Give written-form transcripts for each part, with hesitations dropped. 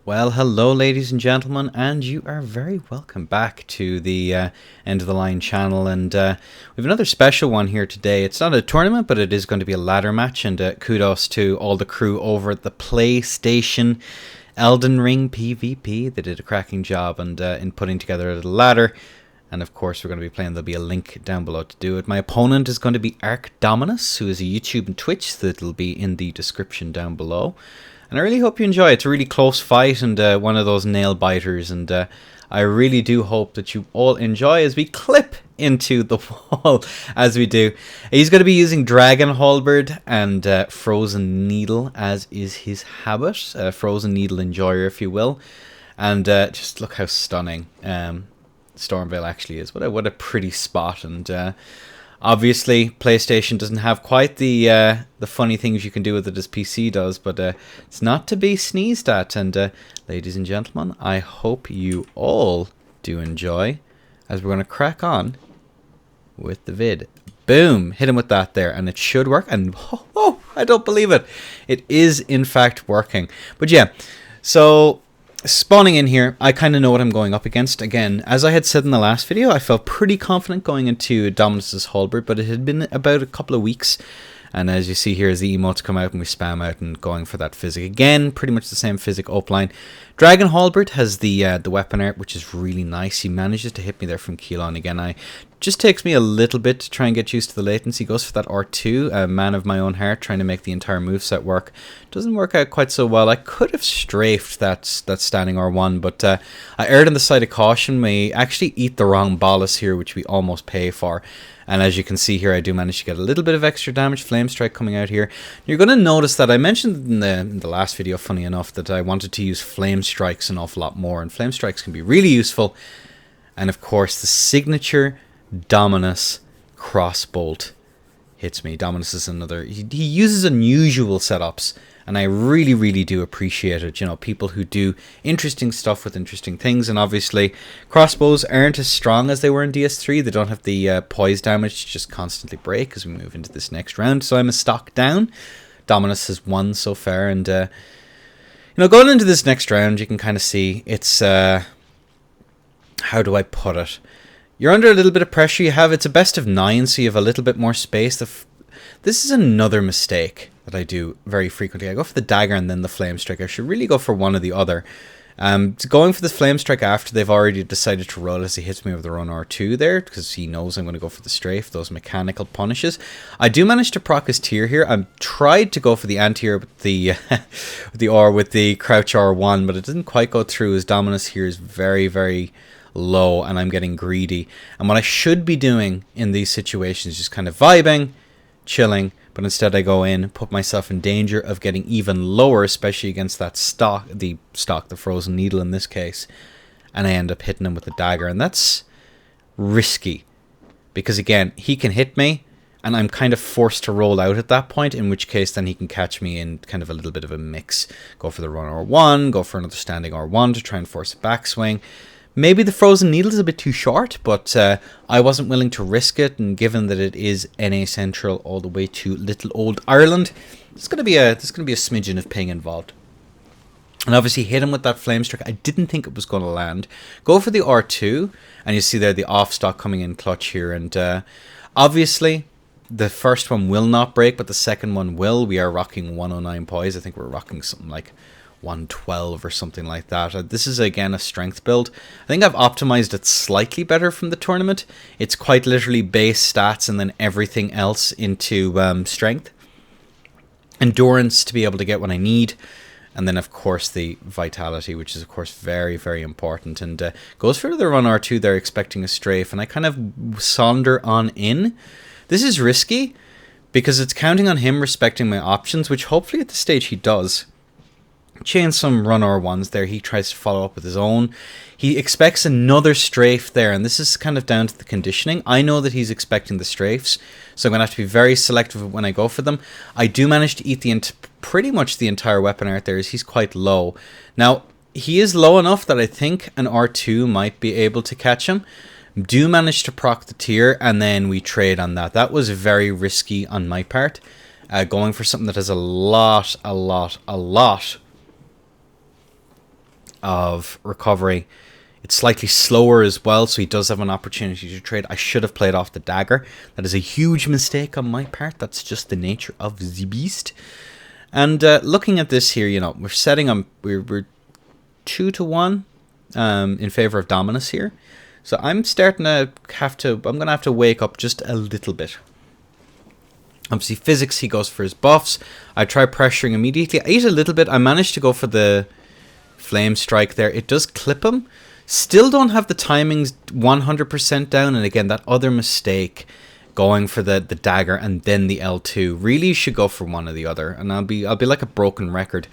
Well, hello, ladies and gentlemen, and you are very welcome back to the End of the Line channel. And we have another special one here today. It's not a tournament, but it is going to be a ladder match. And kudos to all the crew over at the PlayStation Elden Ring PvP. They did a cracking job and in putting together a little ladder. And of course, we're going to be playing. There'll be a link down below to do it. My opponent is going to be Arc Dominus, who is a YouTube and Twitch. That'll be in the description down below. And I really hope you enjoy it. It's a really close fight and one of those nail biters. And I really do hope that you all enjoy as we clip into the wall as we do. He's going to be using Dragon Halberd and Frozen Needle, as is his habit. Frozen Needle enjoyer, if you will. And just look how stunning Stormvale actually is. What a pretty spot. And obviously, PlayStation doesn't have quite the funny things you can do with it as PC does, but it's not to be sneezed at. And ladies and gentlemen, I hope you all do enjoy, as we're going to crack on with the vid. Boom! Hit him with that there, and it should work. And oh, I don't believe it. It is, in fact, working. But yeah, so spawning in here, I kind of know what I'm going up against. Again, as I had said in the last video, I felt pretty confident going into Dominus's Halberd, but it had been about a couple of weeks. And as you see here, as the emotes come out and we spam out and going for that physic. Again, pretty much the same physic upline. Dragon Halberd has the weapon art, which is really nice. He manages to hit me there from Keylon again. Just takes me a little bit to try and get used to the latency. Goes for that R2, a man of my own heart, trying to make the entire moveset work. Doesn't work out quite so well. I could have strafed that standing R1, but I erred on the side of caution. We actually eat the wrong bolus here, which we almost pay for. And as you can see here, I do manage to get a little bit of extra damage. Flame Strike coming out here. You're going to notice that I mentioned in the last video, funny enough, that I wanted to use Flame Strikes an awful lot more. And Flame Strikes can be really useful. And of course, the signature Dominus Crossbolt hits me. Dominus is another... He uses unusual setups. And I really, really do appreciate it. You know, people who do interesting stuff with interesting things. And obviously, crossbows aren't as strong as they were in DS3. They don't have the poise damage to just constantly break as we move into this next round. So I'm a stock down. Dominus has won so far. And, you know, going into this next round, you can kind of see it's... how do I put it? You're under a little bit of pressure. It's a best of 9, so you have a little bit more space. This is another mistake that I do very frequently. I go for the dagger and then the flame strike. I should really go for one or the other. Going for the flame strike after they've already decided to roll as he hits me with the run R2 there, because he knows I'm going to go for the strafe, those mechanical punishes. I do manage to proc his tier here. I tried to go for the anti-tier with the with the crouch R1, but it didn't quite go through, as Dominus here is very, very low and I'm getting greedy. And what I should be doing in these situations is just kind of vibing, chilling, but instead I go in, put myself in danger of getting even lower, especially against that the Frozen Needle in this case, and I end up hitting him with the dagger. And that's risky, because again, he can hit me and I'm kind of forced to roll out at that point, in which case then he can catch me in kind of a little bit of a mix. Go for the run R1, go for another standing R1 to try and force a backswing. Maybe the Frozen Needle is a bit too short, but I wasn't willing to risk it, and given that it is NA Central all the way to little old Ireland, there's going to be a smidgen of ping involved. And obviously hit him with that Flame Strike. I didn't think it was going to land. Go for the R2, and you see there the off-stock coming in clutch here, and obviously the first one will not break, but the second one will. We are rocking 109 poise. I think we're rocking something like 112 or something like that. This is again a strength build. I think I've optimized it slightly better from the tournament. It's quite literally base stats and then everything else into strength. Endurance to be able to get what I need. And then of course the vitality, which is of course very, very important. And goes for the run R2 there, expecting a strafe. And I kind of sonder on in. This is risky because it's counting on him respecting my options, which hopefully at this stage he does. Chain some run R1s there. He tries to follow up with his own. He expects another strafe there, and this is kind of down to the conditioning. I know that he's expecting the strafes, so I'm going to have to be very selective when I go for them. I do manage to eat pretty much the entire weapon art there, as he's quite low. Now, he is low enough that I think an R2 might be able to catch him. Do manage to proc the tier, and then we trade on that. That was very risky on my part. Going for something that has a lot of recovery. It's slightly slower as well, so he does have an opportunity to trade. I should have played off the dagger. That is a huge mistake on my part. That's just the nature of the beast. And looking at this here, you know, we're setting on we're 2-1 in favor of Dominus here. So I'm starting to I'm gonna have to wake up just a little bit. Obviously, physics, he goes for his buffs. I try pressuring immediately. I eat a little bit. I managed to go for the flame strike there. It does clip him. Still don't have the timings 100% down. And again, that other mistake, going for the dagger and then the L2. Really should go for one or the other. And I'll be like a broken record.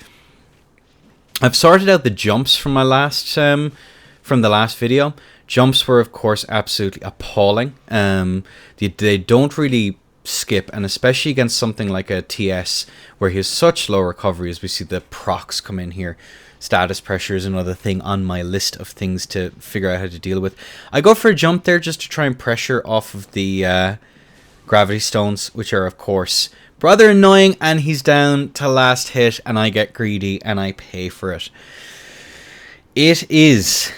I've sorted out the jumps from my last from the last video. Jumps were, of course, absolutely appalling. They don't really skip, and especially against something like a TS where he has such low recovery, as we see the procs come in here. Status pressure is another thing on my list of things to figure out how to deal with. I go for a jump there just to try and pressure off of the gravity stones, which are, of course, rather annoying, and he's down to last hit, and I get greedy, and I pay for it. It is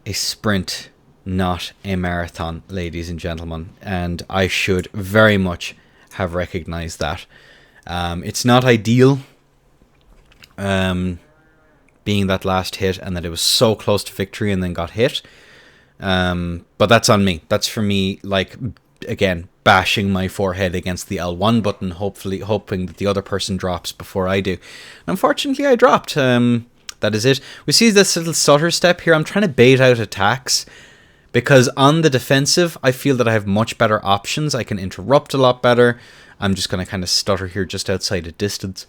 a sprint, not a marathon, ladies and gentlemen, and I should very much have recognized that. It's not ideal, being that last hit, and that it was so close to victory and then got hit. But that's on me. That's for me, like, again, bashing my forehead against the L1 button, hoping that the other person drops before I do. Unfortunately, I dropped. That is it. We see this little stutter step here. I'm trying to bait out attacks, because on the defensive, I feel that I have much better options. I can interrupt a lot better. I'm just going to kind of stutter here just outside a distance.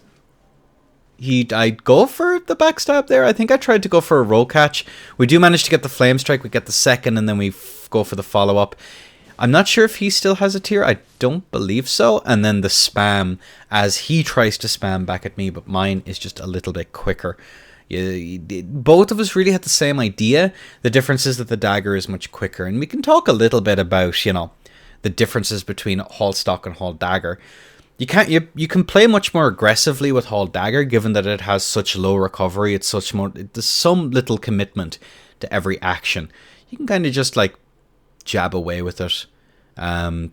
I'd go for the backstab there. I think I tried to go for a roll catch. We do manage to get the flame strike. We get the second, and then we go for the follow-up. I'm not sure if he still has a tier. I don't believe so. And then the spam as he tries to spam back at me, but mine is just a little bit quicker. Both of us really had the same idea. The difference is that the dagger is much quicker. And we can talk a little bit about, you know, the differences between Hal-Stoc and Hal-Dagger. You can play much more aggressively with Hal-Dagger, given that it has such low recovery. There's some little commitment to every action. You can kind of just like jab away with it,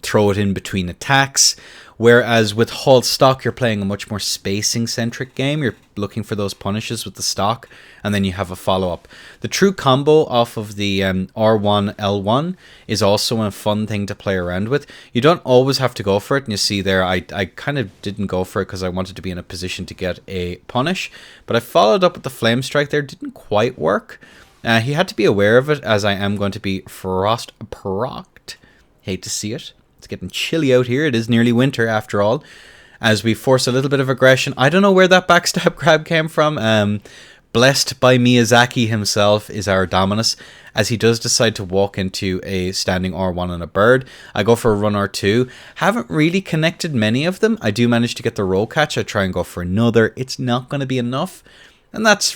throw it in between attacks. Whereas with Hal-Stoc, you're playing a much more spacing-centric game. You're looking for those punishes with the stock, and then you have a follow-up. The true combo off of the R1, L1 is also a fun thing to play around with. You don't always have to go for it, and you see there, I kind of didn't go for it because I wanted to be in a position to get a punish, but I followed up with the Flame Strike there. Didn't quite work. He had to be aware of it, as I am going to be frost-procced. Hate to see it. It's getting chilly out here. It is nearly winter after all. As we force a little bit of aggression. I don't know where that backstab grab came from. Blessed by Miyazaki himself is our Dominus, as he does decide to walk into a standing R1 on a bird. I go for a run R2. Haven't really connected many of them. I do manage to get the roll catch. I try and go for another. It's not going to be enough. And that's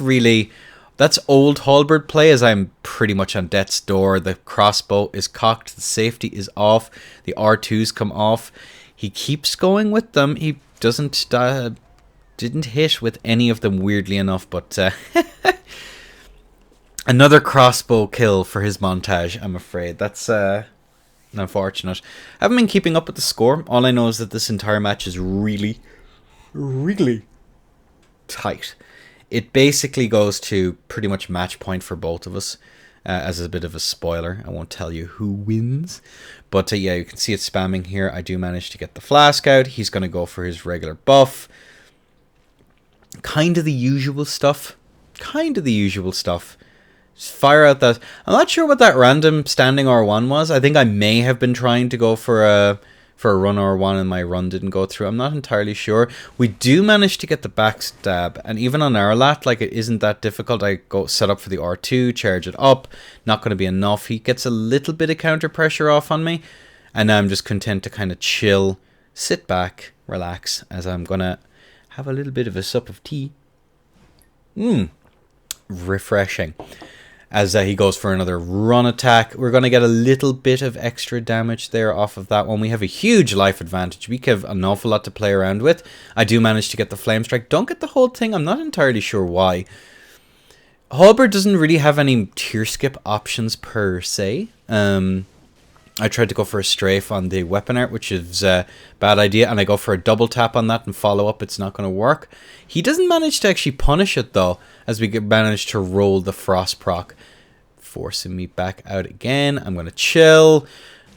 old halberd play, as I'm pretty much on death's door. The crossbow is cocked, the safety is off, the R2s come off. He keeps going with them. He didn't hit with any of them, weirdly enough, but another crossbow kill for his montage, I'm afraid. That's unfortunate. I haven't been keeping up with the score. All I know is that this entire match is really, really tight. It basically goes to pretty much match point for both of us. As a bit of a spoiler, I won't tell you who wins. But yeah, you can see it spamming here. I do manage to get the flask out. He's going to go for his regular buff. Kind of the usual stuff. Just fire out that. I'm not sure what that random standing R1 was. I think I may have been trying to go for a run R1 and my run didn't go through. I'm not entirely sure. We do manage to get the backstab, and even on our lat, like, it isn't that difficult. I go set up for the R2, charge it up. Not going to be enough. He gets a little bit of counter pressure off on me, and now I'm just content to kind of chill, sit back, relax, as I'm going to have a little bit of a sup of tea. Refreshing. As he goes for another run attack. We're going to get a little bit of extra damage there off of that one. We have a huge life advantage. We have an awful lot to play around with. I do manage to get the Flame Strike. Don't get the whole thing. I'm not entirely sure why. Halberd doesn't really have any tier skip options per se. I tried to go for a strafe on the weapon art, which is a bad idea, and I go for a double tap on that and follow up. It's not going to work. He doesn't manage to actually punish it, though, as we manage to roll the frost proc, forcing me back out again. I'm going to chill.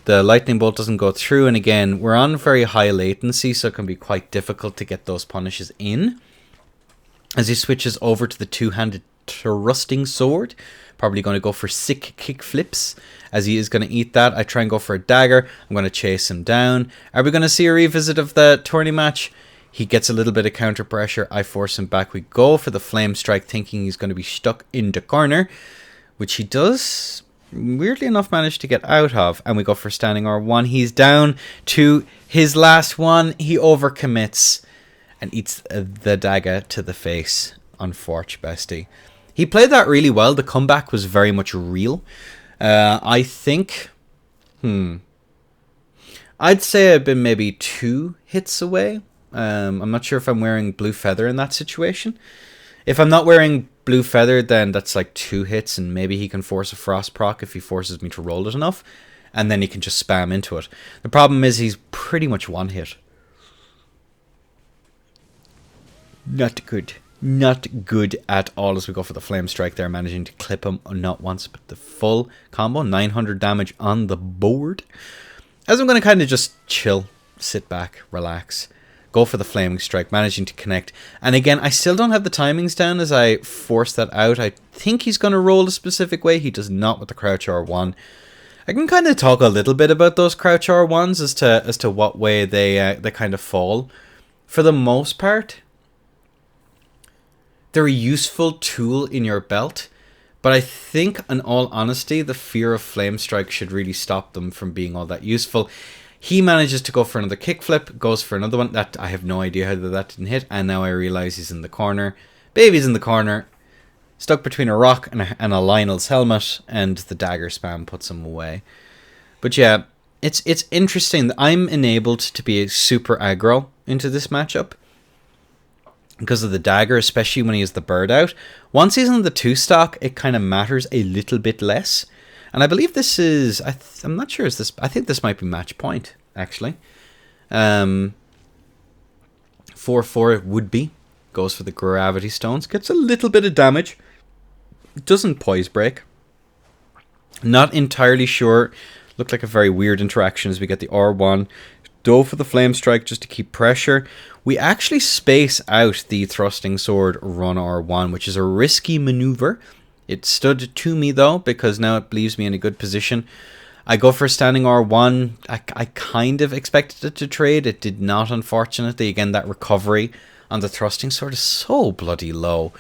The lightning bolt doesn't go through, and again, we're on very high latency, so it can be quite difficult to get those punishes in. As he switches over to the two-handed thrusting sword, probably going to go for sick kick flips, as he is going to eat that. I try and go for a dagger. I'm going to chase him down. Are we going to see a revisit of the tourney match? He gets a little bit of counter pressure. I force him back. We go for the flame strike, thinking he's going to be stuck in the corner, which he does, weirdly enough, manage to get out of. And we go for standing R1. He's down to his last one. He overcommits and eats the dagger to the face. Unfortunate bestie. He played that really well. The comeback was very much real. I think, I'd say I've been maybe 2 hits away. I'm not sure if I'm wearing blue feather in that situation. If I'm not wearing blue feather, then that's like 2 hits, and maybe he can force a frost proc if he forces me to roll it enough, and then he can just spam into it. The problem is he's pretty much 1 hit. Not good. Not good at all, as we go for the flame strike there, managing to clip him not once but the full combo. 900 damage on the board. As I'm going to kind of just chill, sit back, relax, go for the flaming strike, managing to connect. And again, I still don't have the timings down as I force that out. I think he's going to roll a specific way. He does not with the crouch R1. I can kind of talk a little bit about those crouch R1s as to what way they kind of fall. For the most part, they're a useful tool in your belt, but I think, in all honesty, the fear of flame strike should really stop them from being all that useful. He manages to go for another kickflip, goes for another one. That I have no idea how that didn't hit, and now I realize he's in the corner. Baby's in the corner, stuck between a rock and a Lionel's helmet, and the dagger spam puts him away. But yeah, it's interesting that I'm enabled to be super aggro into this matchup because of the dagger, especially when he has the bird out. Once he's on the 2-stock, it kind of matters a little bit less. And I believe this is, I'm not sure, I think this might be match point, actually. 4-4 it would be. Goes for the gravity stones. Gets a little bit of damage. Doesn't poise break. Not entirely sure. Looked like a very weird interaction as we get the R1. Dove for the flame strike just to keep pressure. We actually space out the thrusting sword run R1, which is a risky maneuver. It stood to me though, because now it leaves me in a good position. I go for standing R1. I kind of expected it to trade. It did not, unfortunately. Again, that recovery on the thrusting sword is so bloody low.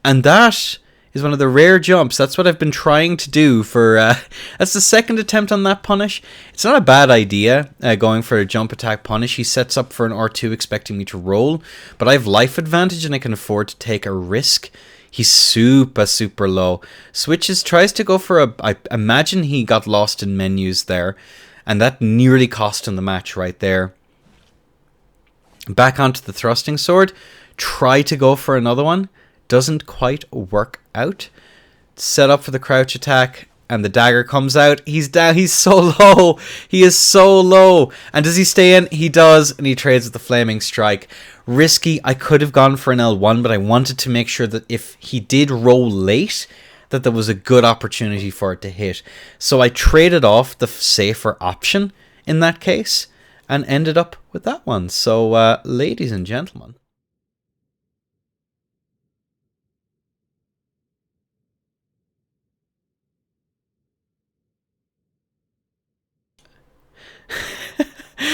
And that is one of the rare jumps. That's what I've been trying to do for... that's the second attempt on that punish. It's not a bad idea, going for a jump attack punish. He sets up for an R2 expecting me to roll, but I have life advantage and I can afford to take a risk. He's super low. Switches, tries to go for a... I imagine he got lost in menus there, and that nearly cost him the match right there. Back onto the thrusting sword. Try to go for another one. Doesn't quite work out. Set up for the crouch attack, and the dagger comes out. He's down. He's so low. He is so low. And does he stay in? He does, and he trades with the flaming strike. Risky. I could have gone for an L1, but I wanted to make sure that if he did roll late, that there was a good opportunity for it to hit. So I traded off the safer option in that case, and ended up with that one. So, ladies and gentlemen,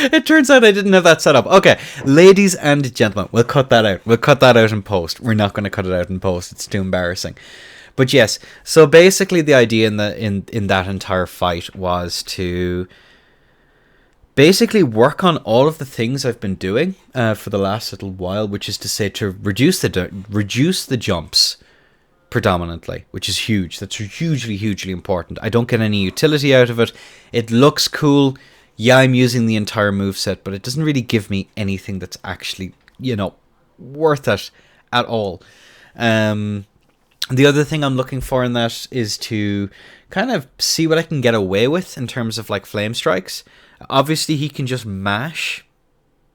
it turns out I didn't have that set up. Okay, ladies and gentlemen, we'll cut that out. We'll cut that out in post. We're not going to cut it out in post. It's too embarrassing. But yes, so basically the idea in that entire fight was to basically work on all of the things I've been doing for the last little while, which is to say to reduce the jumps predominantly, which is huge. That's hugely important. I don't get any utility out of it. It looks cool. Yeah, I'm using the entire moveset, but it doesn't really give me anything that's actually, worth it at all. The other thing I'm looking for in that is to kind of see what I can get away with in terms of like flame strikes. Obviously, he can just mash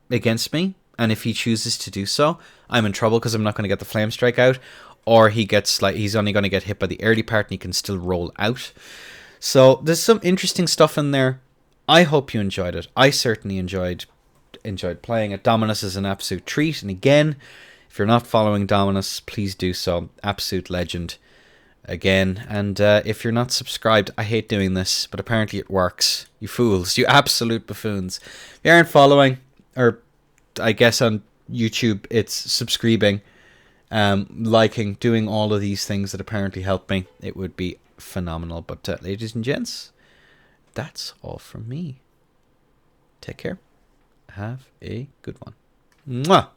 against me, and if he chooses to do so, I'm in trouble because I'm not going to get the flame strike out, or he's only going to get hit by the early part and he can still roll out. So there's some interesting stuff in there. I hope you enjoyed it. I certainly enjoyed playing it. Dominus is an absolute treat, and again, if you're not following Dominus, please do so. Absolute legend again. And if you're not subscribed, I hate doing this, but apparently it works. You fools, you absolute buffoons. If you aren't following, or I guess on YouTube it's subscribing, liking, doing all of these things that apparently help me, it would be phenomenal. But ladies and gents, that's all from me. Take care. Have a good one. Mwah!